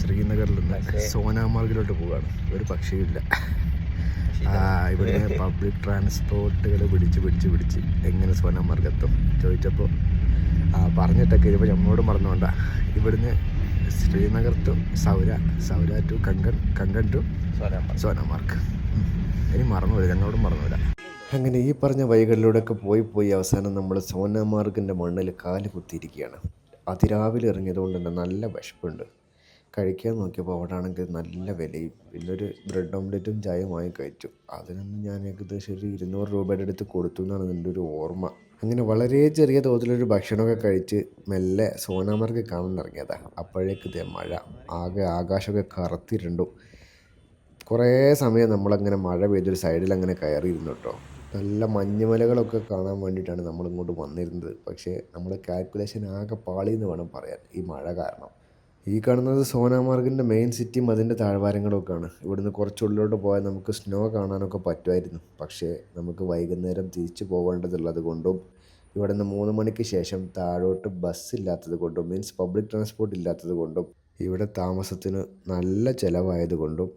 ശ്രീനഗറിൽ നിന്ന് സോനാമാർഗിലോട്ട് പോവുകയാണ്. ഒരു പക്ഷിയില്ല. ഇവിടുന്ന് പബ്ലിക് ട്രാൻസ്പോർട്ടുകൾ പിടിച്ച് എങ്ങനെ സോനാമാർഗ് എത്തും ചോദിച്ചപ്പോൾ പറഞ്ഞിട്ടൊക്കെ ഇതിപ്പോൾ നമ്മളോട് മറന്നുകൊണ്ട. ഇവിടുന്ന് Srinagar to Soura to Kangan to Sonamarg. ഇനി മറന്നുപോയി, ഞങ്ങളോടും മറന്നുവില്ല. അങ്ങനെ ഈ പറഞ്ഞ വഴികളിലൂടെയൊക്കെ പോയി അവസാനം നമ്മൾ സോനാമാർഗിൻ്റെ മണ്ണിൽ കാല് കുത്തിയിരിക്കുകയാണ്. അതിരാവിലെ ഇറങ്ങിയതുകൊണ്ട് തന്നെ നല്ല വിശപ്പുണ്ട്. കഴിക്കാൻ നോക്കിയപ്പോൾ അവിടെ ആണെങ്കിൽ നല്ല വിലയും. പിന്നെ ഒരു ബ്രെഡ് ഓംലെറ്റും ചായയും വാങ്ങി കഴിച്ചു. അതിനൊന്നും ഞാൻ ഏകദേശം ഒരു 200 രൂപയുടെ അടുത്ത് കൊടുത്തു എന്നാണ് എൻ്റെ ഒരു ഓർമ്മ. അങ്ങനെ വളരെ ചെറിയ തോതിലൊരു ഭക്ഷണമൊക്കെ കഴിച്ച് മെല്ലെ സോനാമാർഗ് കാണാൻ ഇറങ്ങിയതാണ്. അപ്പോഴേക്ക് ഇതേ മഴ, ആകാശമൊക്കെ കറുത്തിരുണ്ടു. കുറേ സമയം നമ്മളങ്ങനെ മഴ പെയ്തൊരു സൈഡിൽ അങ്ങനെ കയറിയിരുന്നു കേട്ടോ. നല്ല മഞ്ഞുമലകളൊക്കെ കാണാൻ വേണ്ടിയിട്ടാണ് നമ്മളിങ്ങോട്ട് വന്നിരുന്നത്. പക്ഷേ നമ്മുടെ കാൽക്കുലേഷൻ ആകെ പാളിയെന്ന് വേണം പറയാൻ, ഈ മഴ കാരണം. ഈ കാണുന്നത് സോനാമാർഗിൻ്റെ മെയിൻ സിറ്റിയും അതിൻ്റെ താഴ്വാരങ്ങളൊക്കെയാണ്. ഇവിടുന്ന് കുറച്ചുള്ളിലോട്ട് പോയാൽ നമുക്ക് സ്നോ കാണാനൊക്കെ പറ്റുമായിരുന്നു. പക്ഷേ നമുക്ക് വൈകുന്നേരം തിരിച്ചു പോകേണ്ടതുള്ളത് കൊണ്ടും ഇവിടുന്ന് 3 മണിക്ക് ശേഷം താഴോട്ട് ബസ് ഇല്ലാത്തത് കൊണ്ടും, മീൻസ് പബ്ലിക് ട്രാൻസ്പോർട്ട് ഇല്ലാത്തത് കൊണ്ടും, ഇവിടെ താമസത്തിന് നല്ല ചിലവായതുകൊണ്ടും,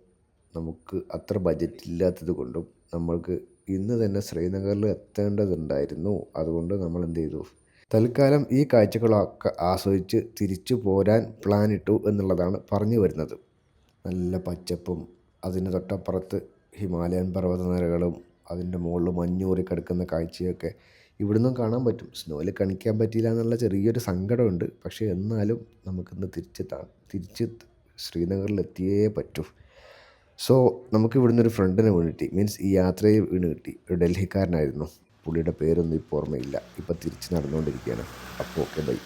നമുക്ക് അത്ര ബഡ്ജറ്റ് ഇല്ലാത്തത് കൊണ്ടും നമ്മൾക്ക് ഇന്ന് തന്നെ ശ്രീനഗറിൽ എത്തേണ്ടതുണ്ടായിരുന്നു. അതുകൊണ്ട് നമ്മൾ എന്ത് ചെയ്തു, തൽക്കാലം ഈ കാഴ്ചകളൊക്കെ ആസ്വദിച്ച് തിരിച്ചു പോരാൻ പ്ലാൻ ഇട്ടു എന്നുള്ളതാണ് പറഞ്ഞു വരുന്നത്. നല്ല പച്ചപ്പും അതിന് തൊട്ടപ്പുറത്ത് ഹിമാലയൻ പർവ്വതനിരകളും അതിൻ്റെ മുകളിൽ മഞ്ഞൂറി കിടക്കുന്ന കാഴ്ചയൊക്കെ ഇവിടുന്നും കാണാൻ പറ്റും. സ്നോയിൽ കാണിക്കാൻ പറ്റിയില്ല എന്നുള്ള ചെറിയൊരു സങ്കടമുണ്ട്. പക്ഷേ എന്നാലും നമുക്കിന്ന് തിരിച്ച് ശ്രീനഗറിൽ എത്തിയേ പറ്റൂ. സോ നമുക്ക് ഇവിടുന്ന് ഒരു ഫ്രണ്ടിനെ വീണ് കിട്ടി. മീൻസ് ഈ യാത്രയിൽ വീണ് കിട്ടി. ഒരു ഡൽഹിക്കാരനായിരുന്നു. പുള്ളിയുടെ പേരൊന്നും ഇപ്പോൾ ഓർമ്മയില്ല. ഇപ്പോൾ തിരിച്ച് നടന്നുകൊണ്ടിരിക്കുകയാണ്. അപ്പോൾ ഓക്കെ, ബൈ.